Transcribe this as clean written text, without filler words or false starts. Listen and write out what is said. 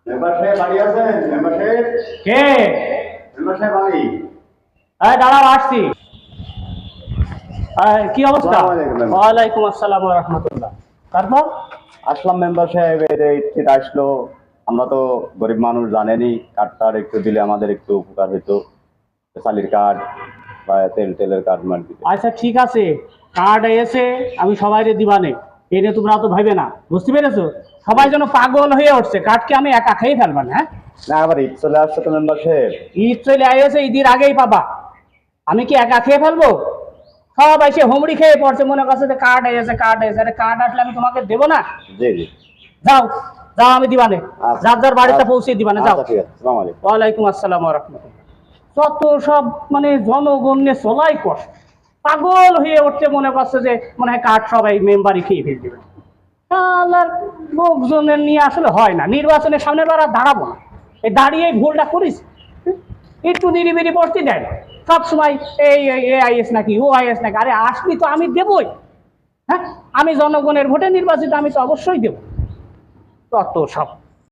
Member সাহেব বাড়ি আছেন? মেম্বার সাহেব, কে? মেম্বার সাহেব আমি। দাঁড়াও, আসছি। কি অবস্থা? আসসালামু আলাইকুম মেম্বার। ওয়ালাইকুম আসসালাম ওয়া রাহমাতুল্লাহ। তারপর? আসলাম মেম্বার সাহেব, এই ঈদ আসলো। আমরা তো গরিব মানুষ, জানেনই, কার্ড একটু দিলে আমাদের একটু উপকার হতো। চালির কার্ড বা তেলের কার্ড মার দিতে। আচ্ছা ঠিক আছে, কার্ড এসে আমি সবাইকে দিবানে, এটা তোমরা তো ভাইবে না, বুঝতে পেরেছো? সবাই যেন পাগল হয়ে উঠছে, কার্ডকে আমি একা খেয়ে ফেলবা না, হ্যাঁ? না, আবার ঈদ চলে আসছে তো মেম্বার সাহেব। ঈদ চলে আসে, ঈদের আগেই পাবা। আমি কি একা খেয়ে ফেলবো? সবাই সে হুমড়ি খেয়ে পড়ছে, মনে করছে যে কার্ড এসে, কার্ড এসে। আরে কার্ড আসলে আমি তোমাকে দেবো না? জি জি। যাও, যাও, আমি দিবানে। আচ্ছা, যার যার বাড়িতে আচ্ছা, পৌঁছে দিবানে, যাও। আচ্ছা, ঠিক আছে। আসসালামু আলাইকুম। ওয়ালাইকুম আসসালাম ওয়া রাহমাতুল্লাহ। যত সব মানে জনগণে চলাই কষ্ট, পাগল হয়ে উঠছে, মনে করছে যে মনে হয় কার্ড সবাই মেম্বারই খেয়ে ফেল দেবে। শালার লোকজনের নিয়ে আসলে হয় না। নির্বাচনের সামনের বার আর দাঁড়াবো না, এই দাঁড়িয়ে ভুলটা করিস। একটু নিরিবিরি বসতে দেয় না, সবসময় এই এ আইএস নাকি ও আইএস নাকি। আরে আসবি তো আমি দেবই, হ্যাঁ? আমি জনগণের ভোটে নির্বাচিত, আমি তো অবশ্যই দেবো। তত সব